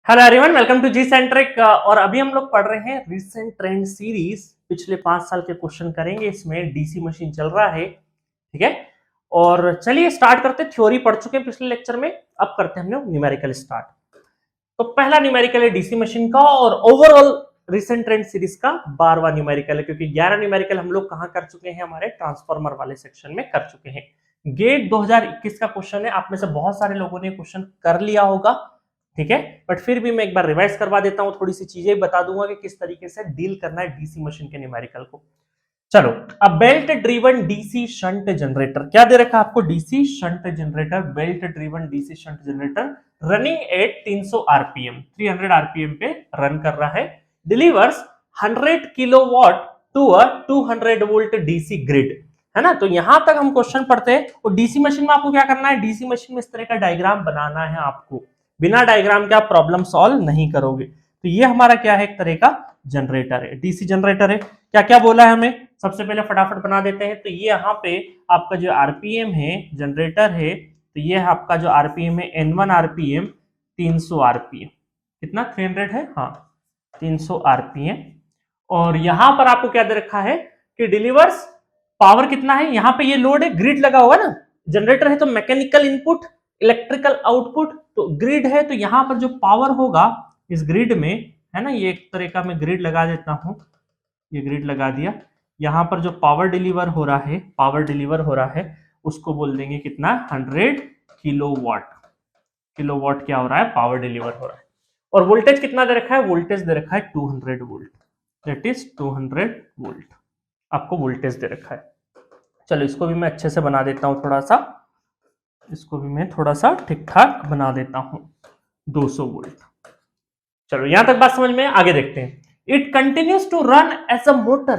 Hello everyone, welcome to G centric. और अभी हम लोग पढ़ रहे हैं रीसेंट ट्रेंड सीरीज। पिछले 5 साल के क्वेश्चन करेंगे। इसमें डीसी मशीन चल रहा है, ठीक है। और चलिए स्टार्ट करते हैं। थ्योरी पढ़ चुके हैं पिछले लेक्चर में, अब करते हैं हम लोग न्यूमेरिकल स्टार्ट। तो पहला न्यूमेरिकल है डीसी मशीन का, और ओवरऑल रिसेंट ट्रेंड सीरीज का 12वां न्यूमेरिकल है, क्योंकि 11 न्यूमेरिकल हम लोग कहां कर चुके हैं, हमारे ट्रांसफार्मर वाले सेक्शन में कर चुके हैं। गेट 2021 का क्वेश्चन है, आप में से बहुत सारे लोगों ने क्वेश्चन कर लिया होगा, ठीक है। बट फिर भी मैं एक बार रिवाइज करवा देता हूं, थोड़ी सी चीजें बता दूंगा कि किस तरीके से डील करना है डीसी मशीन के न्यूमेरिकल को। चलो, अब belt driven DC shunt generator क्या दे रखा है आपको, DC shunt generator, belt driven DC shunt generator running at 300 RPM, 300 RPM पे रन कर रहा है, delivers 100 kilowatt to a 200 volt DC grid, है ना। तो यहां तक हम क्वेश्चन पढ़ते हैं। और डीसी मशीन में आपको क्या करना है, डीसी मशीन में इस तरह का डायग्राम बनाना है आपको। बिना डायग्राम के आप प्रॉब्लम सॉल्व नहीं करोगे। तो ये हमारा क्या है, एक तरह का जनरेटर है, डीसी जनरेटर है। क्या क्या बोला है हमें, सबसे पहले फटाफट बना देते हैं। तो ये यहाँ पे आपका जो आरपीएम है, जनरेटर है, तो ये आपका जो आरपीएम है N1 आरपीएम 300 आरपीएम, कितना 300 है, हाँ 300 आरपीएम। और यहां पर आपको क्या दे रखा है कि डिलीवर्स पावर कितना है, यहाँ पे ये लोड है, ग्रिड लगा होगा ना, जनरेटर है तो मैकेनिकल इनपुट इलेक्ट्रिकल आउटपुट, तो ग्रिड है तो यहां पर जो पावर होगा इस ग्रिड में, है ना, ये एक तरह का मैं ग्रिड लगा देता हूं, ये ग्रिड लगा दिया। यहां पर जो पावर डिलीवर हो रहा है, पावर डिलीवर हो रहा है उसको बोल देंगे कितना, 100 किलोवाट। किलोवाट क्या हो रहा है, पावर डिलीवर हो रहा है। और वोल्टेज कितना दे रखा है, वोल्टेज दे रखा है 200 वोल्ट, दैट इज 200 वोल्ट आपको वोल्टेज दे रखा है। चलो इसको भी मैं अच्छे से बना देता हूं, थोड़ा सा इसको भी मैं थोड़ा सा ठीक ठाक बना देता हूं, 200 वोल्ट। चलो यहां तक बात समझ में, आगे देखते हैं। It continues to run as a motor.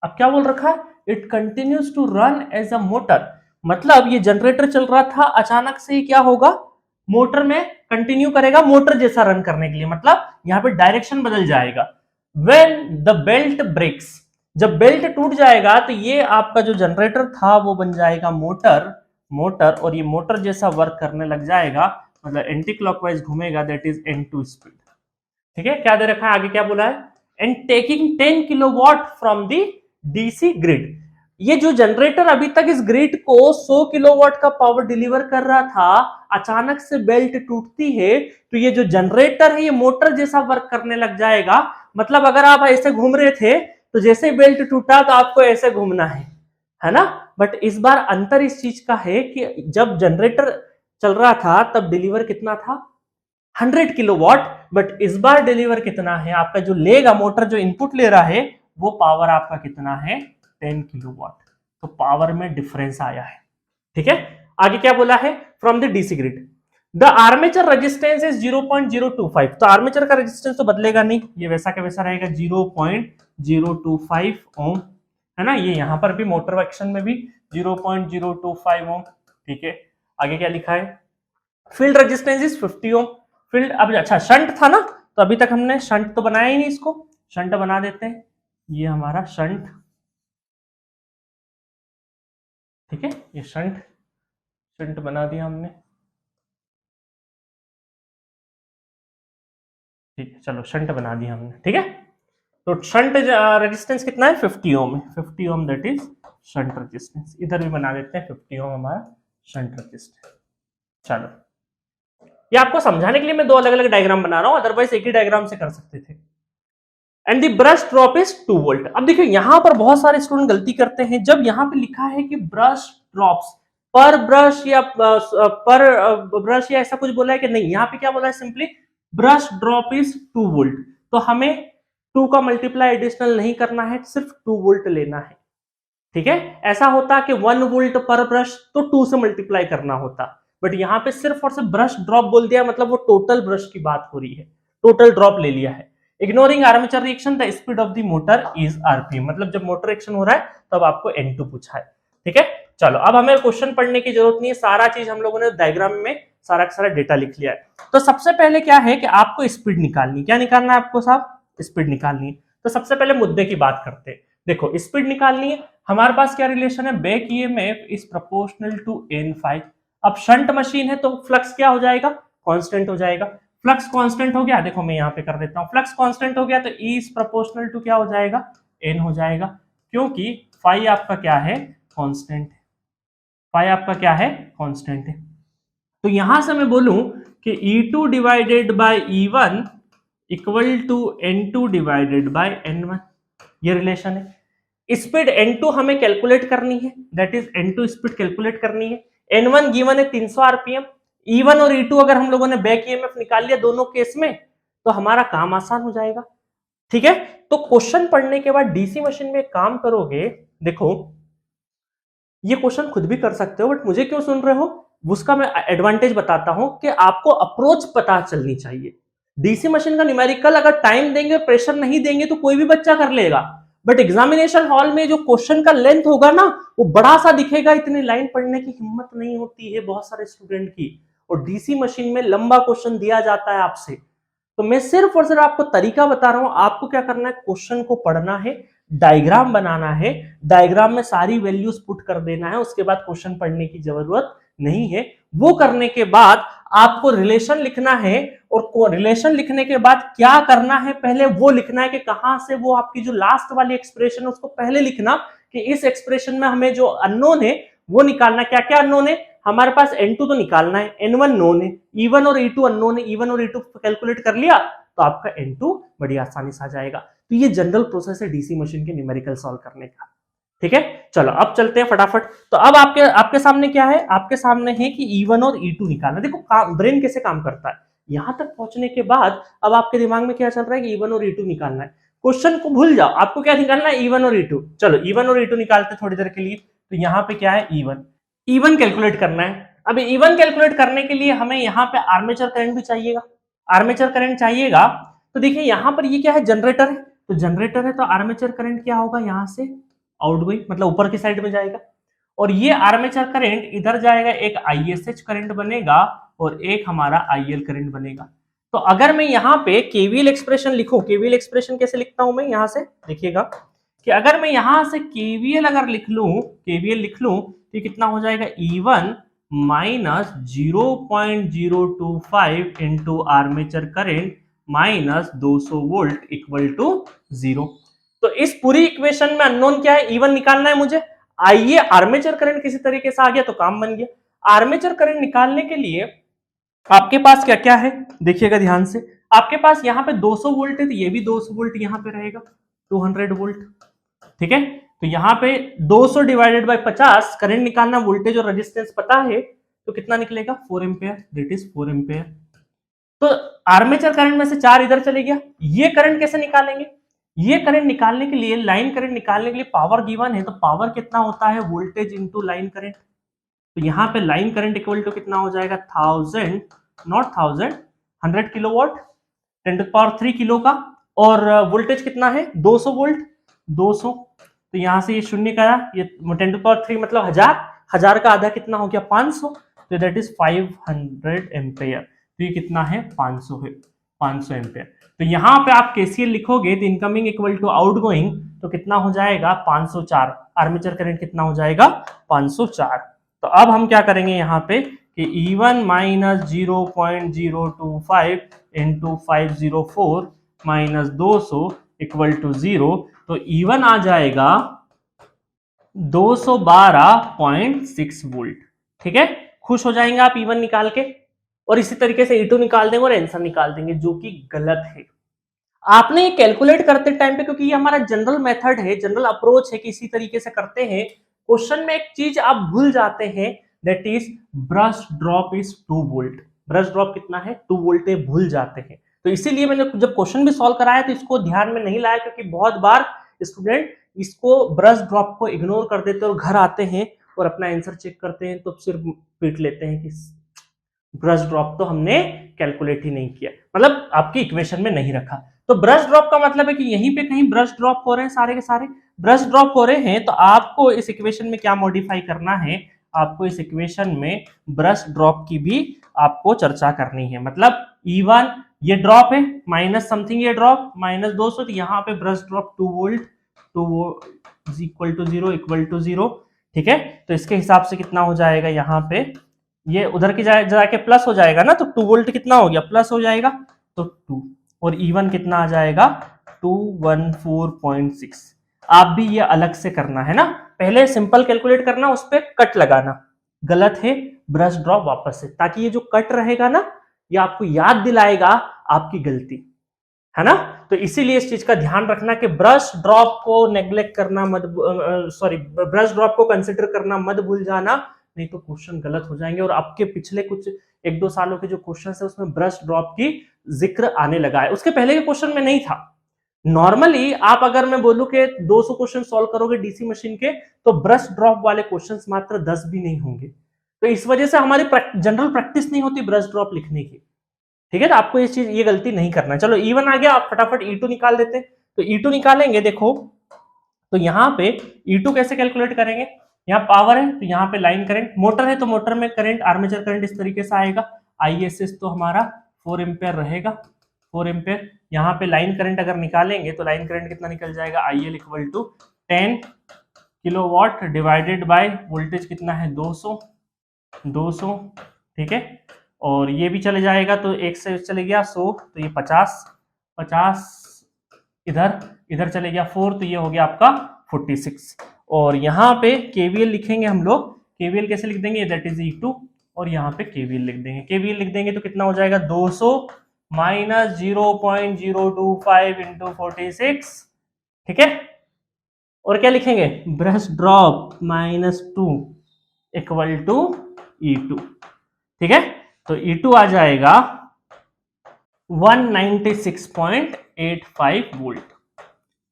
अब क्या बोल रखा है, it continues to run as a motor, मतलब ये जनरेटर चल रहा था, अचानक से क्या होगा, मोटर में कंटिन्यू करेगा, मोटर जैसा रन करने के लिए, मतलब यहां पे डायरेक्शन बदल जाएगा। व्हेन द बेल्ट ब्रेक्स, जब बेल्ट टूट जाएगा तो ये आपका जो जनरेटर था वो बन जाएगा मोटर, और ये मोटर जैसा वर्क करने लग जाएगा, मतलब एंटी क्लॉकवाइज घूमेगा, दैट इज N2 स्पीड, ठीक है। क्या दे रखा है, आगे क्या बोला है, and taking 10 kilowatt from the DC grid. ये जो जनरेटर अभी तक इस ग्रिड को 100 किलोवाट का पावर डिलीवर कर रहा था, अचानक से बेल्ट टूटती है तो ये जो जनरेटर है ये मोटर जैसा वर्क करने लग जाएगा। मतलब अगर आप ऐसे घूम रहे थे तो जैसे बेल्ट टूटा तो आपको ऐसे घूमना है ना। बट इस बार अंतर इस चीज का है कि जब जनरेटर चल रहा था तब डिलीवर कितना था, 100 किलोवाट, बट इस बार डिलीवर कितना है, आपका जो लेगा मोटर, जो इनपुट ले रहा है वो पावर आपका कितना है, 10 किलोवाट। तो पावर में डिफरेंस आया है, ठीक है। आगे क्या बोला है, from the DC grid the armature resistance is 0.025। तो आर्मेचर का रेजिस्टेंस तो बदलेगा नहीं, ये वैसा का वैसा रहेगा, 0.025 ओम, है ना। ये यहां पर भी मोटर एक्शन में भी 0.025 ओम, ठीक है। आगे क्या लिखा है, field resistance is 50 ohm. Field, अब अच्छा शंट था ना, तो अभी तक हमने शंट तो बनाया ही नहीं, इसको शंट बना देते हैं, ये हमारा शंट, ठीक है, ये शंट शंट बना दिया हमने, ठीक है। चलो शंट बना दिया हमने, ठीक है। तो शंट रेजिस्टेंस कितना है, 50 ओम है, 50 ओम दैट इज शंट रेजिस्टेंस। इधर भी बना देते हैं 50 ओम हमारा शंट रेजिस्टेंस। चलो ये आपको समझाने के लिए मैं दो अलग अलग डायग्राम बना रहा हूं, अदरवाइज एक ही डायग्राम से कर सकते थे। And the brush drop is 2 volt. अब देखिए यहां पर बहुत सारे स्टूडेंट गलती करते हैं, जब यहां पे लिखा है कि ब्रश ड्रॉप्स पर ब्रश या पर ब्रश या ऐसा कुछ बोला है कि नहीं, यहां पे क्या बोला है, simply brush drop is 2 volt. तो हमें 2 का मल्टीप्लाई एडिशनल नहीं करना है, सिर्फ 2 वोल्ट लेना है, ठीक है। ऐसा होता कि 1 वोल्ट पर ब्रश तो 2 से मल्टीप्लाई करना होता, बट यहां पे सिर्फ और सिर्फ ब्रश ड्रॉप बोल दिया, मतलब वो टोटल ब्रश की बात हो रही है, टोटल ड्रॉप ले लिया है। Ignoring armature reaction the speed of the motor is RPM, मतलब जब मोटर एक्शन हो रहा है तब आपको N2 पूछा है, ठीक है। चलो अब हमें क्वेश्चन पढ़ने की जरूरत नहीं है, सारा चीज हम लोगों ने डायग्राम में सारा का सारा डेटा लिख लिया है। तो सबसे पहले क्या है कि आपको स्पीड निकालनी, क्या निकालना है आपको साहब, स्पीड निकालनी है। तो सबसे पहले मुद्दे की बात करते हैं। देखो स्पीड निकालनी है, हमारे पास क्या रिलेशन है, back EMF is proportional to N5। अब शंट मशीन है तो फ्लक्स क्या हो जाएगा, कांस्टेंट हो जाएगा। फ्लक्स कांस्टेंट हो गया, देखो मैं यहाँ पे कर देता हूँ, फ्लक्स कांस्टेंट हो गया तो E इज प्रोपोर्शनल टू क्या हो जाएगा, N हो जाएगा, क्योंकि फाई आपका क्या है, कांस्टेंट है, फाई आपका क्या है, कांस्टेंट है। तो यहां से मैं बोलूं कि E2 divided by E1 equal to N2 divided by N1, ये रिलेशन है। स्पीड N2 हमें कैलकुलेट करनी है, that is N2 speed calculate करनी है। N1 गिवन है 300 आरपीएम। E1 और E2 अगर हम लोगों ने बैक ईएमएफ निकाल लिया दोनों केस में तो हमारा काम आसान हो जाएगा, ठीक है। तो क्वेश्चन पढ़ने के बाद डीसी मशीन में काम करोगे, देखो ये क्वेश्चन खुद भी कर सकते हो, बट मुझे क्यों सुन रहे हो उसका मैं एडवांटेज बताता हूं कि आपको अप्रोच पता चलनी चाहिए। डीसी मशीन का न्यूमेरिकल अगर टाइम देंगे, प्रेशर नहीं देंगे तो कोई भी बच्चा कर लेगा, बट एग्जामिनेशन हॉल में जो क्वेश्चन का लेंथ होगा ना वो बड़ा सा दिखेगा, इतनी लाइन पढ़ने की हिम्मत नहीं होती है बहुत सारे स्टूडेंट की, और डीसी मशीन में लंबा क्वेश्चन दिया जाता है आपसे। तो मैं सिर्फ और सिर्फ आपको तरीका बता रहा हूं, आपको क्या करना है, क्वेश्चन को पढ़ना है, डायग्राम बनाना है, डायग्राम में सारी वैल्यूज पुट कर देना है, उसके बाद क्वेश्चन पढ़ने की जरूरत नहीं है। वो करने के बाद आपको रिलेशन लिखना है, और रिलेशन लिखने के बाद क्या करना है, पहले वो लिखना है कि कहां से वो आपकी जो लास्ट वाली एक्सप्रेशन है उसको पहले लिखना कि इस एक्सप्रेशन में हमें जो अननोन है वो निकालना। क्या क्या अननोन है हमारे पास, N2 तो निकालना है, N1 नोन है, E1 और E2 अननोन है, E1 और E2 कैलकुलेट कर लिया तो आपका N2 बड़ी आसानी से आ जाएगा। तो ये जनरल प्रोसेस है डीसी मशीन के न्यूमेरिकल सॉल्व करने का, ठीक है। चलो अब चलते हैं फटाफट। तो अब आपके सामने क्या है, आपके सामने है कि E1 और E2 निकालना। देखो ब्रेन कैसे काम करता है, यहां तक पहुंचने के बाद अब आपके दिमाग में क्या चल रहा है कि E1 और E2 निकालना है। क्वेश्चन को भूल जाओ, आपको क्या निकालना है, E1 और E2। चलो E1 और E2 निकालते थोड़ी देर के लिए। तो यहाँ पे क्या है, E1 कैलकुलेट करना है। अब E1 कैलकुलेट करने के लिए हमें यहाँ पे आर्मेचर करंट भी चाहिएगा, आर्मेचर करंट चाहिएगा। तो देखिए यहाँ पर ये क्या है, जनरेटर है, तो जनरेटर है तो आर्मेचर करंट क्या होगा, यहाँ से आउटगोइंग मतलब ऊपर की साइड में जाएगा, और ये आर्मेचर करंट इधर जाएगा, एक ISH करंट बनेगा और एक हमारा IL करंट बनेगा। तो अगर मैं यहाँ पे केवीएल एक्सप्रेशन लिखूं, केवीएल एक्सप्रेशन कैसे लिखता हूं मैं, यहाँ से देखिएगा कि अगर मैं यहां से केवीएल अगर लिख लूं, केवीएल लिख लूं तो कितना हो जाएगा, E1 minus 0.025 into armature current minus 200 volt equal to 0। तो इस पूरी इक्वेशन में अननोन क्या है, E1 निकालना है मुझे। आइए आर्मेचर करंट किसी तरीके से आ गया तो काम बन गया। आर्मेचर करंट निकालने के लिए आपके पास क्या क्या है, देखिएगा ध्यान से। आपके पास यहाँ पे 200 वोल्ट है तो ये भी 200 वोल्ट यहाँ पे रहेगा, 200 वोल्ट, ठीक है। तो यहाँ पे 200 डिवाइडेड बाय 50 करंट निकालना, वोल्टेज और रेजिस्टेंस पता है तो कितना निकलेगा, 4 एम्पियर, दैट इज 4 एम्पियर। तो आर्मेचर करंट में से 4 इधर चले गया। ये करंट कैसे निकालेंगे, ये करंट निकालने के लिए, लाइन करंट निकालने के लिए पावर गिवन है, तो पावर कितना होता है, वोल्टेज इंटू लाइन करंट। तो यहाँ पे लाइन करंट इक्वल टू कितना हो जाएगा, 1000 नॉट 1000 100 किलोवाट 10⁻³ किलो का, और वोल्टेज कितना है 200 वोल्ट 200। तो यहां से ये शून्य का, ये 10⁻³ मतलब 1000 का आधा कितना हो गया 500, तो दैट इज 500 एम्पेयर। तो ये कितना है 500 है, 500 एम्पेयर। तो यहाँ पे आप केसीएल लिखोगे तो इनकमिंग इक्वल टू आउटगोइंग तो कितना हो जाएगा 504, आर्मेचर करंट कितना हो जाएगा 504। तो अब हम क्या करेंगे यहाँ पे कि E1 minus 0.025 into 504 minus 200 equal to 0। तो E1 आ जाएगा 212.6 वोल्ट, ठीक है। खुश हो जाएंगे आप E1 निकाल के, और इसी तरीके से E2 निकाल देंगे और आंसर निकाल देंगे, जो कि गलत है। आपने ये कैलकुलेट करते टाइम पे, क्योंकि ये हमारा जनरल मेथड है, जनरल अप्रोच है कि इसी तरीके से करते हैं। क्वेश्चन में एक चीज आप भूल जाते हैं, that is brush drop is 2 volt. Brush drop कितना है 2 वोल्ट है, भूल जाते हैं। तो इसीलिए मैंने जब क्वेश्चन भी सॉल्व कराया तो इसको ध्यान में नहीं लाया, क्योंकि बहुत बार स्टूडेंट इसको ब्रश ड्रॉप को इग्नोर कर देते हैं और घर आते हैं और अपना आंसर चेक करते हैं तो सिर्फ पीट लेते हैं कि ब्रश ड्रॉप तो हमने कैलकुलेट ही नहीं किया, मतलब आपकी इक्वेशन में नहीं रखा। तो ब्रश ड्रॉप का मतलब है कि यहीं पे कहीं ब्रश ड्रॉप हो रहे हैं, सारे के सारे ब्रश ड्रॉप हो रहे हैं। तो आपको इस इक्वेशन में क्या मॉडिफाई करना है, आपको इस इक्वेशन में ब्रश ड्रॉप की भी आपको चर्चा करनी है। मतलब E1 ये ड्रॉप है, माइनस समथिंग ये ड्रॉप माइनस 200, तो यहाँ पे brush drop 2 volt, 2 volt equal to 0 equal to 0, ठीक है। तो इसके हिसाब से कितना हो जाएगा यहाँ पे ये उधर की जाके प्लस हो जाएगा ना, तो 2 वोल्ट कितना हो गया, प्लस हो जाएगा, तो 2। और E1 कितना आ जाएगा, 214.6। आप भी ये अलग से करना है ना, पहले सिंपल कैलकुलेट करना, उस पर कट लगाना, गलत है ब्रश ड्रॉप वापस से, ताकि ये जो कट रहेगा ना ये आपको याद दिलाएगा आपकी गलती, है ना। तो इसीलिए इस चीज का ध्यान रखना कि ब्रश ड्रॉप को नेग्लेक्ट करना मत, सॉरी ब्रश ड्रॉप को कंसिडर करना मत भूल जाना, नहीं तो क्वेश्चन गलत हो जाएंगे। और आपके पिछले कुछ 1-2 सालों के जो क्वेश्चन है उसमें ब्रश ड्रॉप की जिक्र आने लगा है, उसके पहले के क्वेश्चन में नहीं था। नॉर्मली आप अगर मैं बोलूं कि 200 क्वेश्चन सॉल्व करोगे डीसी मशीन के, तो ब्रश ड्रॉप वाले क्वेश्चंस मात्र 10 भी नहीं होंगे। तो इस वजह से हमारी जनरल प्रैक्टिस नहीं होती ब्रश ड्रॉप लिखने की, ठीक है। तो आपको ये गलती नहीं करना। चलो E1 आ गया, आप फटाफट E2 निकाल देते। तो E2 निकालेंगे, देखो तो यहाँ पे E2 कैसे कैलकुलेट करेंगे, यहाँ पावर है तो यहाँ पे लाइन करंट, मोटर है तो मोटर में करंट, आर्मेचर करंट इस तरीके से आएगा। ISS तो हमारा 4 एम्पेयर रहेगा, 4 एम्पेयर। यहाँ पे लाइन करंट अगर निकालेंगे तो लाइन करंट कितना निकल जाएगा, IL equal to 10 kilowatt divided by voltage कितना है 200, ठीक है। और ये भी चले जाएगा तो एक से चले गया 100, तो ये 50 इधर चले गया 4, तो ये हो गया आपका 46। और यहाँ पे KVL लिखेंगे हम लोग, KVL कैसे लिख देंगे, दैट इज E2, और यहाँ पे KVL लिख देंगे। KVL लिख देंगे तो कितना हो जाएगा, 200 माइनस 0.025 इंटू 46, ठीक है। और क्या लिखेंगे, brush drop -2 equal to E2, ठीक है। तो E2 आ जाएगा 196.85 वोल्ट,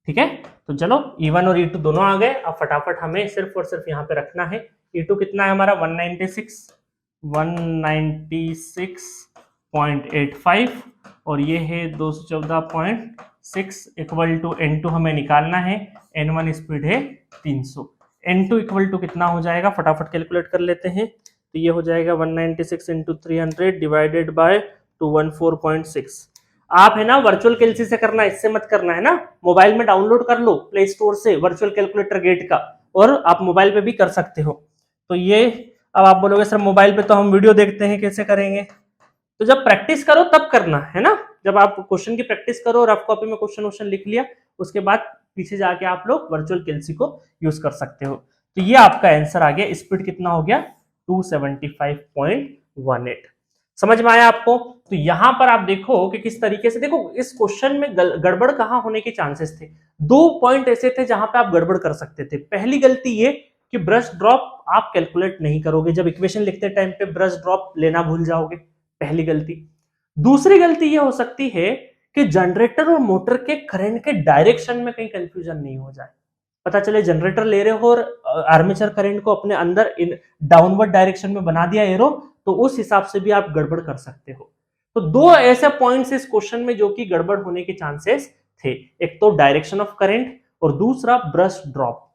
ठीक है। तो चलो E1 और E2 दोनों आ गए। अब फटाफट हमें सिर्फ और सिर्फ यहाँ पे रखना है, E2 कितना है हमारा 196.85 और ये है 214.6 इक्वल टू N2 हमें निकालना है, N1 स्पीड है 300, N2 इक्वल टू कितना हो जाएगा, फटाफट कैलकुलेट कर लेते हैं। तो ये हो जाएगा 196 इंटू 300 डिवाइडेड बाय 214.6। आप है ना वर्चुअल कैलसी से करना, इससे मत करना है ना, मोबाइल में डाउनलोड कर लो प्ले स्टोर से वर्चुअल कैलकुलेटर गेट का, और आप मोबाइल पे भी कर सकते हो। तो ये अब आप बोलोगे सर मोबाइल पे तो हम वीडियो देखते हैं, कैसे करेंगे, तो जब प्रैक्टिस करो तब करना है ना, जब आप क्वेश्चन की प्रैक्टिस करो, रफ कॉपी में क्वेश्चन लिख लिया, उसके बाद पीछे जाके आप लोग वर्चुअल कैलसी को यूज कर सकते हो। तो ये आपका आंसर आ गया, स्पीड कितना हो गया 275.18। समझ में आया आपको। तो यहां पर आप देखो कि किस तरीके से, देखो इस क्वेश्चन में गड़बड़ कहां होने के चांसेस थे, 2 पॉइंट ऐसे थे जहां पे आप गड़बड़ कर सकते थे। पहली गलती ये कि ब्रश ड्रॉप आप कैलकुलेट नहीं करोगे, जब इक्वेशन लिखते टाइम पे ब्रश ड्रॉप लेना भूल जाओगे, पहली गलती। दूसरी गलती ये हो सकती है कि जनरेटर और मोटर के करंट के डायरेक्शन में कहीं कंफ्यूजन नहीं हो जाए, पता चले जनरेटर ले रहे हो और आर्मेचर करंट को अपने अंदर इन डाउनवर्ड डायरेक्शन में बना दिया एरो, तो उस हिसाब से भी आप गड़बड़ कर सकते हो। तो 2 ऐसे पॉइंट्स इस क्वेश्चन में जो कि गड़बड़ होने के चांसेस थे, एक तो डायरेक्शन ऑफ करंट और दूसरा ब्रश ड्रॉप,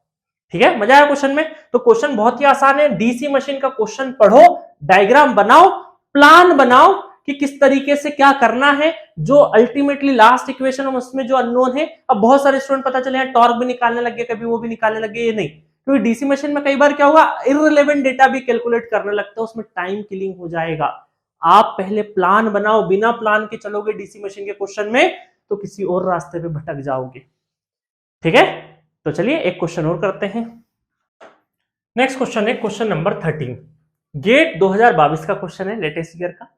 ठीक है। मजा आया क्वेश्चन में। तो क्वेश्चन बहुत ही आसान है, डीसी मशीन का क्वेश्चन पढ़ो, डायग्राम बनाओ, प्लान बनाओ कि किस तरीके से क्या करना है, जो अल्टीमेटली लास्ट इक्वेशन उसमें जो अननोन है। अब बहुत सारे स्टूडेंट पता चले हैं टॉर्क भी निकालने लग गए, कभी वो भी निकालने लग गए, ये नहीं, क्योंकि डीसी मशीन में कई बार क्या होगा, इररिलेवेंट डेटा भी कैलकुलेट करने लगता है, उसमें टाइम किलिंग हो जाएगा। आप पहले प्लान बनाओ, बिना प्लान के चलोगे डीसी मशीन के क्वेश्चन में तो किसी और रास्ते पे भटक जाओगे, ठीक है। तो चलिए एक क्वेश्चन और करते हैं। नेक्स्ट क्वेश्चन है क्वेश्चन नंबर 13, गेट 2022 का क्वेश्चन है, लेटेस्ट ईयर का।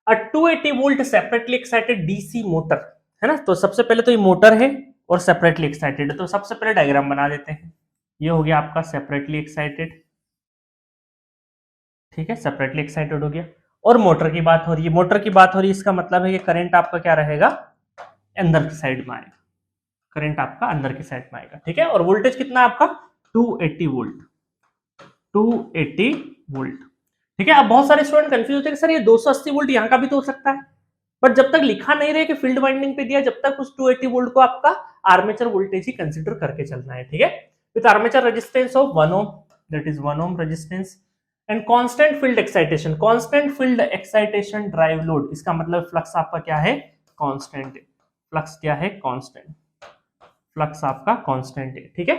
अ 280 volt separately excited DC motor, है ना। तो सबसे पहले तो ये मोटर है और सेपरेटली एक्साइटेड है, तो सबसे पहले डायग्राम बना देते हैं। ये हो गया आपका सेपरेटली एक्साइटेड, ठीक है, सेपरेटली एक्साइटेड हो गया। और मोटर की बात हो रही है, मोटर की बात हो रही है, इसका मतलब है कि करंट आपका क्या रहेगा, अंदर की साइड में आएगा, करंट आपका अंदर की साइड में आएगा, ठीक है। और वोल्टेज कितना आपका 280 वोल्ट, 280 वोल्ट, ठीक है। अब बहुत सारे स्टूडेंट कंफ्यूज होते हैं कि सर ये 280 वोल्ट यहाँ का भी तो हो सकता है, बट जब तक लिखा नहीं रहे कि फील्ड वाइंडिंग पे दिया, जब तक उस 280 वोल्ट को आपका आर्मेचर वोल्टेज ही कंसीडर करके चलना है, ठीक है। With armature resistance of 1 ohm, that is 1 ohm resistance, and constant field excitation, constant field excitation drive load, इसका मतलब फ्लक्स आपका क्या है, कांस्टेंट है, फ्लक्स क्या है, कांस्टेंट, फ्लक्स आपका कांस्टेंट है, ठीक है।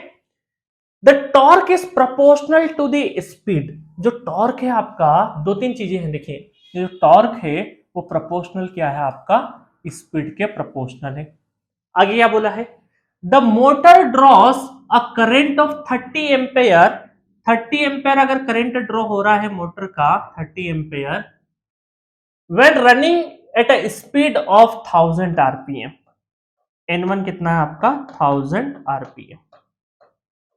The torque is proportional to the speed, जो टॉर्क है आपका, दो तीन चीजें हैं, देखिए जो टॉर्क है वो प्रोपोर्शनल क्या है आपका, स्पीड के प्रोपोर्शनल है। आगे क्या बोला है, the motor draws a current of 30 ampere, 30 ampere अगर करंट ड्रॉ हो रहा है मोटर का 30 ampere when running at a speed of 1000 rpm, n1 कितना है आपका 1000 rpm,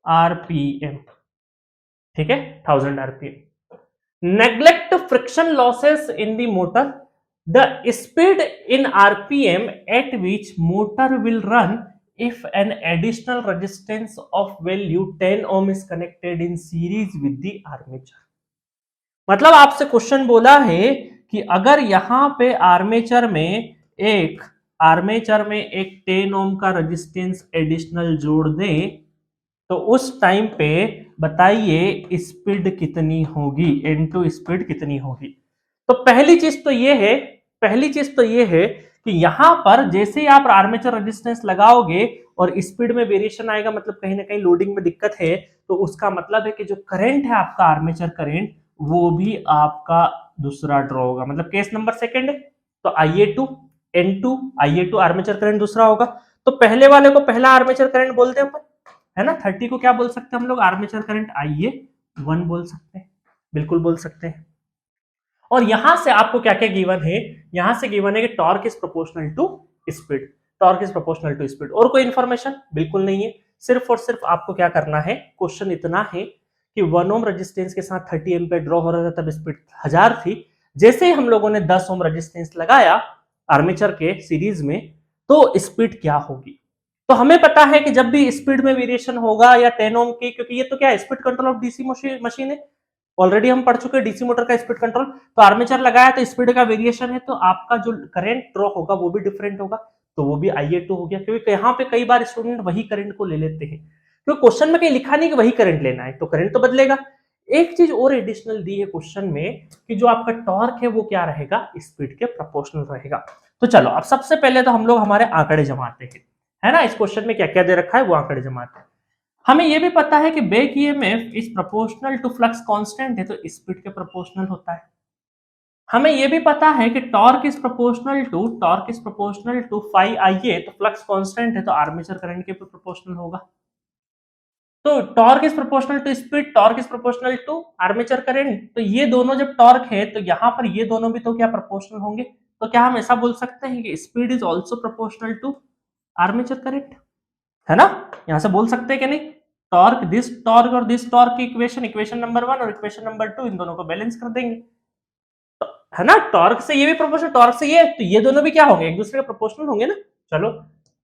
rpm ठीक है 1000 rpm। neglect friction losses in the motor, the speed in rpm at which motor will run if an additional resistance of value 10 ohm is connected in series with the armature। मतलब आपसे question बोला है कि अगर यहां पे armature में एक 10 ओम का रेजिस्टेंस एडिशनल जोड़ दें तो उस टाइम पे बताइए स्पीड कितनी होगी, N2 स्पीड कितनी होगी। तो पहली चीज तो ये है कि यहां पर जैसे ही आप आर्मेचर रेजिस्टेंस लगाओगे और स्पीड में वेरिएशन आएगा, मतलब कहीं ना कहीं लोडिंग में दिक्कत है, तो उसका मतलब है कि जो करंट है आपका आर्मेचर करंट वो भी आपका दूसरा ड्रॉ होगा। मतलब केस नंबर सेकंड है तो IA2 N2 IA2 armature current दूसरा होगा। तो पहले वाले को पहला आर्मेचर करंट बोलते हैं अपन, है ना। 30 को क्या बोल सकते हैं हम लोग, आर्मेचर करंट IA1 बोल सकते हैं, बिल्कुल बोल सकते हैं। और यहां से आपको क्या क्या गिवन है, यहां से गिवन है कि torque is proportional to speed, torque is proportional to speed. और कोई इंफॉर्मेशन बिल्कुल नहीं है, सिर्फ और सिर्फ आपको क्या करना है, क्वेश्चन इतना है कि 1 ओम रेजिस्टेंस के साथ 30 एम्पीयर ड्रॉ हो रहा था तब स्पीड 1000 थी, जैसे ही हम लोगों ने 10 ओम रेजिस्टेंस लगाया आर्मेचर के सीरीज में तो स्पीड क्या होगी। तो हमें पता है कि जब भी स्पीड में वेरिएशन होगा या 10 ओम की, क्योंकि ये तो क्या है speed control of DC machine है, ऑलरेडी हम पढ़ चुके हैं डीसी मोटर का स्पीड कंट्रोल। तो आर्मेचर लगाया तो स्पीड का वेरिएशन है, तो आपका जो करंट ड्रॉ होगा वो भी डिफरेंट होगा, तो वो भी IA2 हो गया। क्योंकि यहाँ पे कई बार स्टूडेंट वही करंट को ले लेते हैं, तो क्वेश्चन में कहीं लिखा नहीं कि वही करंट लेना है, तो करंट तो बदलेगा। एक चीज और एडिशनल दी है क्वेश्चन में कि जो आपका टॉर्क है वो क्या रहेगा, स्पीड के प्रोपोर्शनल रहेगा। तो चलो अब सबसे पहले तो हम लोग हमारे आंकड़े जमाते हैं, है ना। इस क्वेश्चन में क्या क्या दे रखा है वो आंकड़े जमाते हैं। हमें यह भी पता है कि back EMF is proportional to flux constant है, तो स्पीड के प्रोपोर्शनल होता है। हमें यह भी पता है कि torque is proportional to phi IA, तो फ्लक्स कांस्टेंट है तो आर्मेचर करंट के प्रोपोर्शनल होगा। तो torque is proportional to speed, torque is proportional to armature current, तो ये दोनों जब टॉर्क है तो यहां पर ये दोनों भी तो क्या प्रोपोर्शनल होंगे। तो क्या हम ऐसा बोल सकते हैं कि speed is also proportional to armature current, है ना। यहां से बोल सकते हैं कि नहीं, टॉर्क और दिस टॉर्क की इक्वेशन नंबर 1 और इक्वेशन नंबर 2 इन दोनों को बैलेंस कर देंगे, तो है ना। टॉर्क से ये भी प्रोपोर्शनल, टॉर्क से ये, तो ये दोनों भी क्या होंगे, एक दूसरे के प्रोपोर्शनल होंगे ना। चलो,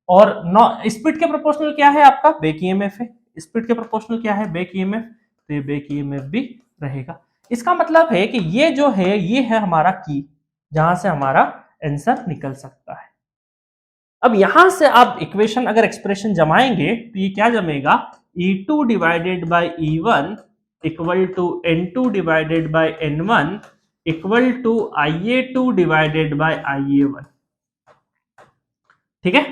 और स्पीड के प्रोपोर्शनल क्या है आपका, बैक ईएमएफ है। स्पीड के प्रोपोर्शनल क्या है, बैक ईएमएफ, तो ये बैक ईएमएफ भी रहेगा। इसका मतलब है कि ये जो है ये है हमारा की, जहां से हमारा आंसर निकल सकता है। अब यहां से आप इक्वेशन अगर एक्सप्रेशन जमाएंगे तो ये क्या जमेगा, E2 divided by E1 equal to N2 divided by N1 equal to IA2 divided by IA1, ठीक है,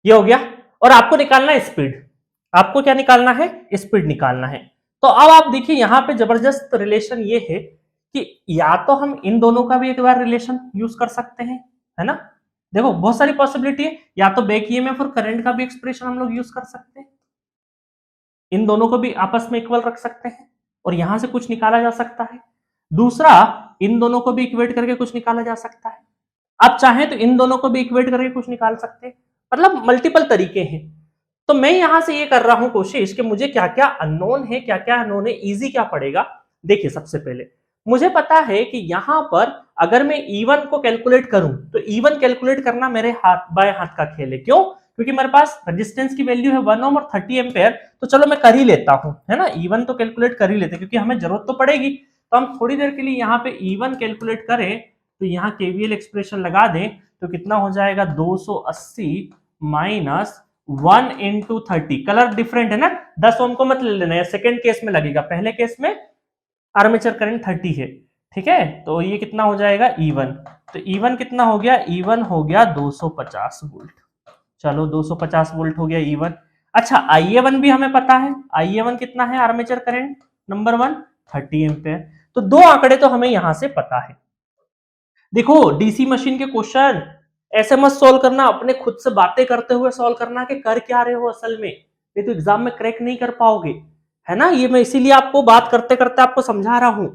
ये हो गया। और आपको निकालना है स्पीड, आपको क्या निकालना है, स्पीड निकालना है। तो अब आप देखिए यहां पे जबरदस्त रिलेशन ये है कि या तो हम इन दोनों का भी एक बार रिलेशन यूज कर सकते हैं, है ना। देखो बहुत सारी पॉसिबिलिटी है, या तो बैक ईएमएफ और करंट का भी एक्सप्रेशन हम लोग यूज कर सकते हैं, इन दोनों को भी आपस में इक्वल रख सकते हैं और यहां से कुछ निकाला जा सकता है। दूसरा, इन दोनों को भी इक्वेट करके कुछ निकाला जा सकता है। आप चाहें तो इन दोनों को भी इक्वेट करके कुछ निकाल सकते हैं, मतलब मल्टीपल तरीके हैं। तो मैं यहां से ये कर रहा हूं कोशिश कि मुझे क्या क्या अननोन है, क्या क्या अननोन है, इजी क्या पड़ेगा। देखिए सबसे पहले मुझे पता है कि यहां पर अगर मैं E1 को कैलकुलेट करूं तो E1 कैलकुलेट करना मेरे बाएं हाथ का खेल है। क्यों, क्योंकि मेरे पास रेजिस्टेंस की वैल्यू है 1 ओम और 30 एम्पेयर, तो चलो मैं कर ही लेता हूं, है ना। E1 तो कैलकुलेट कर ही लेते क्योंकि हमें जरूरत तो पड़ेगी। तो हम थोड़ी देर के लिए यहाँ पे E1 कैलकुलेट करें, तो यहाँ KVL एक्सप्रेशन लगा दें तो कितना हो जाएगा, 280 माइनस 1 इंटू 30, कलर डिफरेंट है ना, 10 ओम को मत ले लेना, सेकेंड केस में लगेगा, पहले केस में आर्मेचर करंट 30 है, ठीक है। तो ये कितना हो जाएगा E1, तो E1 कितना हो गया, E1 हो गया 250 वोल्ट। चलो 250 वोल्ट हो गया E1। अच्छा IA1 भी हमें पता है, IA1 कितना है, आर्मेचर करंट नंबर 1 30 एम्पेयर। तो दो आंकड़े तो हमें यहां से पता है। देखो डीसी मशीन के क्वेश्चन ऐसे मत सॉल्व करना, अपने खुद से बातें करते हुए सॉल्व करना कि कर क्या रहे हो असल में, ये तो एग्जाम में क्रैक नहीं कर पाओगे, है ना। ये मैं इसीलिए आपको बात करते करते आपको समझा रहा हूं।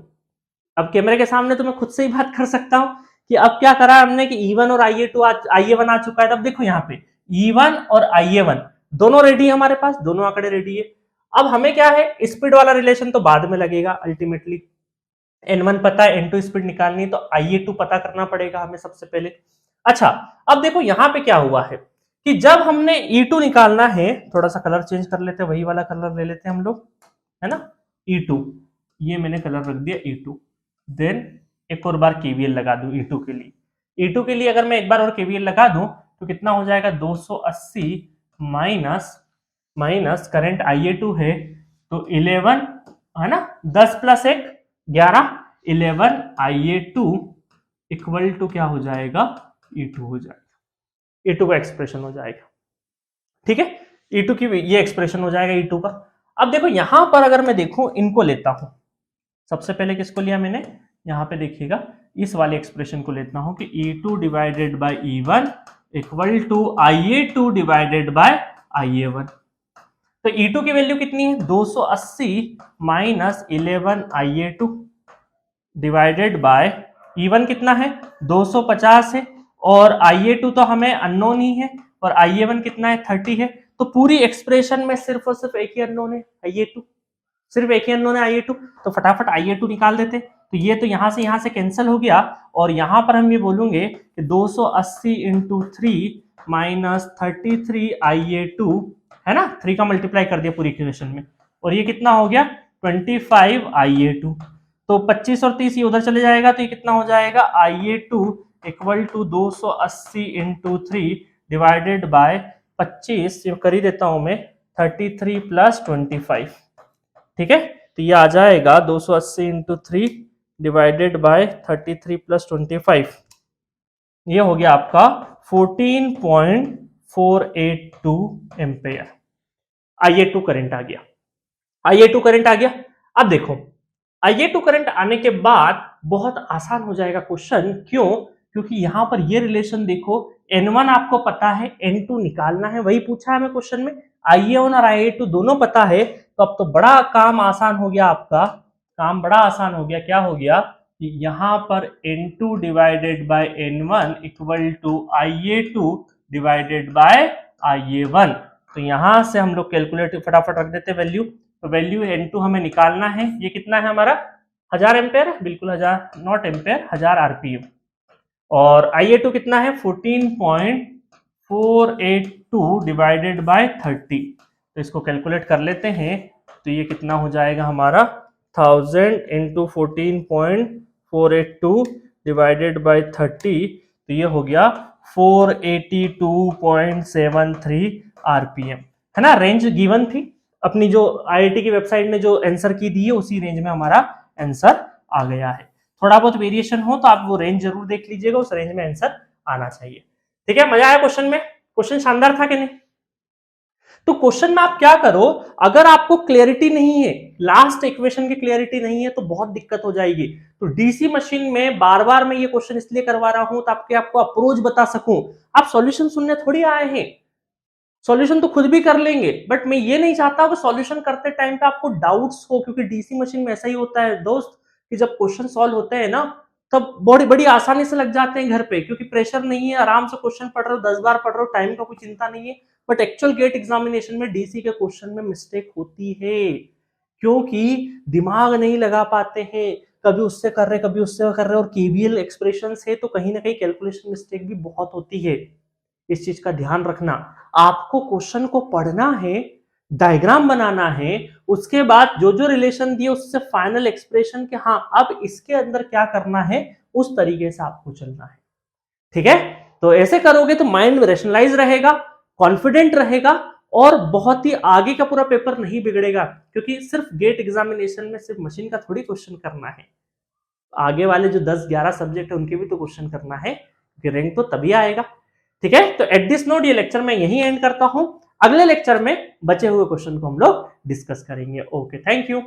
अब कैमरे के सामने तो मैं खुद से ही बात कर सकता हूं कि अब क्या करा हमने कि E1 और IA1 आ चुका है। तब देखो यहाँ पे E1 और IA1 दोनों रेडी है हमारे पास, दोनों आंकड़े रेडी है। अब हमें क्या है, स्पीड वाला रिलेशन तो बाद में लगेगा, अल्टीमेटली N1 पता है, N2 स्पीड निकालनी है तो IA2 पता करना पड़ेगा हमें सबसे पहले। अच्छा, अब देखो यहाँ पे क्या हुआ है कि जब हमने E2 निकालना है, थोड़ा सा कलर चेंज कर लेते हैं, वही वाला कलर ले लेते हैं हम लोग, है ना। E2, ये मैंने कलर रख दिया E2। देन एक और बार KVL लगा दूं E2 के लिए। E2 के लिए अगर मैं एक बार और KVL लगा दूं तो कितना हो जाएगा, 280 माइनस करंट IA2 है तो 11, है ना, 10 प्लस 1 11, 11 IA2 इक्वल टू क्या हो जाएगा, E2 हो जाएगा। E2 का एक्सप्रेशन हो जाएगा, ठीक है। E2 की ये एक्सप्रेशन हो जाएगा E2 का। अब देखो यहां पर अगर मैं देखूं, इनको लेता हूं, सबसे पहले किसको लिया मैंने, यहां पे देखिएगा इस वाले एक्सप्रेशन को लेता हूं कि E2 divided by E1 equal to IA2 divided by IA1। तो E2 की वैल्यू कितनी है, 280 minus 11 IA2 divided by E1 कितना है, 250 है, और IA2 तो हमें अननोन ही है, और IA1 कितना है, 30 है। तो पूरी एक्सप्रेशन में सिर्फ और सिर्फ एक ही अननोन है, IA2, सिर्फ एक ही अननोन है IA2। तो फटाफट IA2 निकाल देते। तो ये तो यहां से कैंसिल हो गया, और यहां पर हम ये बोलेंगे कि 280 इंटू 3 माइनस 33 IA2, है ना, 3 का मल्टीप्लाई कर दिया पूरी इक्वेशन में, और ये कितना हो गया 25 IA2। तो 25 और 30 ये उधर चले जाएगा, तो ये कितना हो जाएगा IA2 equal to 280 into 3 divided by 25, कर ही देता हूं मैं, 33 प्लस 25, ठीक है। तो ये आ जाएगा 280 इंटू 3 डिवाइडेड बाय 33 प्लस 25, ये हो गया आपका 14.482 एम्पेयर। IA2 करंट आ गया, IA2 करंट आ गया। अब देखो IA2 करंट आने के बाद बहुत आसान हो जाएगा क्वेश्चन, क्यों, क्योंकि यहां पर ये रिलेशन देखो, N1 आपको पता है, N2 निकालना है, वही पूछा है हमें क्वेश्चन में, IA1 और IA2 दोनों पता है। तो अब तो बड़ा काम आसान हो गया, आपका काम बड़ा आसान हो गया। क्या हो गया कि यहां पर N2 divided by N1 equal to IA2 divided by IA1। तो यहां से हम लोग कैलकुलेट फटाफट रख देते वैल्यू। तो वैल्यू N2 हमें निकालना है, ये कितना है हमारा 1000 एम्पेयर, बिल्कुल 1000 नॉट एम्पेयर, 1000 आरपीएम। और IA2 कितना है 14.482 डिवाइडेड बाय 30। तो इसको कैलकुलेट कर लेते हैं, तो ये कितना हो जाएगा हमारा 1000 इंटू 14.482 डिवाइडेड बाय 30, तो ये हो गया 482.73 आरपीएम, है ना। रेंज गिवन थी अपनी, जो IIT की वेबसाइट ने जो आंसर की दी है उसी रेंज में हमारा आंसर आ गया है। थोड़ा बहुत वेरिएशन हो तो आप वो रेंज जरूर देख लीजिएगा, उस रेंज में आंसर आना चाहिए, ठीक है। मजा आया क्वेश्चन में, क्वेश्चन शानदार था कि नहीं। तो क्वेश्चन में आप क्या करो, अगर आपको क्लैरिटी नहीं है, लास्ट इक्वेशन की क्लैरिटी नहीं है, तो बहुत दिक्कत हो जाएगी। तो डीसी मशीन में बार बार मैं ये क्वेश्चन इसलिए करवा रहा हूं ताकि आपको अप्रोच बता सकूं। आप सॉल्यूशन सुनने थोड़ी आए हैं, सॉल्यूशन तो खुद भी कर लेंगे, बट मैं ये नहीं चाहता कि सॉल्यूशन करते टाइम पे आपको डाउट्स हो, क्योंकि डीसी मशीन में ऐसा ही होता है दोस्त कि जब क्वेश्चन सॉल्व होते हैं ना, तब बड़ी बड़ी आसानी से लग जाते हैं घर पे, क्योंकि प्रेशर नहीं है, आराम से क्वेश्चन पढ़ रहे हो, 10 बार पढ़ रहे हो, टाइम का कोई चिंता नहीं है। बट एक्चुअल गेट एग्जामिनेशन में डीसी के क्वेश्चन में मिस्टेक होती है, क्योंकि दिमाग नहीं लगा पाते हैं, कभी उससे कर रहे कभी उससे कर रहे, और केवीएल एक्सप्रेशंस है तो कहीं ना कहीं कैलकुलेशन मिस्टेक भी बहुत होती है। इस चीज का ध्यान रखना, आपको क्वेश्चन को पढ़ना है, डायग्राम बनाना है, उसके बाद जो जो रिलेशन दिए उससे फाइनल एक्सप्रेशन के हाँ अब इसके अंदर क्या करना है, उस तरीके से आपको चलना है, ठीक है। तो ऐसे करोगे तो माइंड रेशनलाइज रहेगा, कॉन्फिडेंट रहेगा, और बहुत ही आगे का पूरा पेपर नहीं बिगड़ेगा, क्योंकि सिर्फ गेट एग्जामिनेशन में सिर्फ मशीन का थोड़ी क्वेश्चन करना है, आगे वाले जो 10-11 सब्जेक्ट है उनके भी तो क्वेश्चन करना है, रैंक तो तभी आएगा, ठीक है। तो एट दिस नोट ये लेक्चर मैं यही एंड करता हूं, अगले लेक्चर में बचे हुए क्वेश्चन को हम लोग डिस्कस करेंगे। Okay, thank you.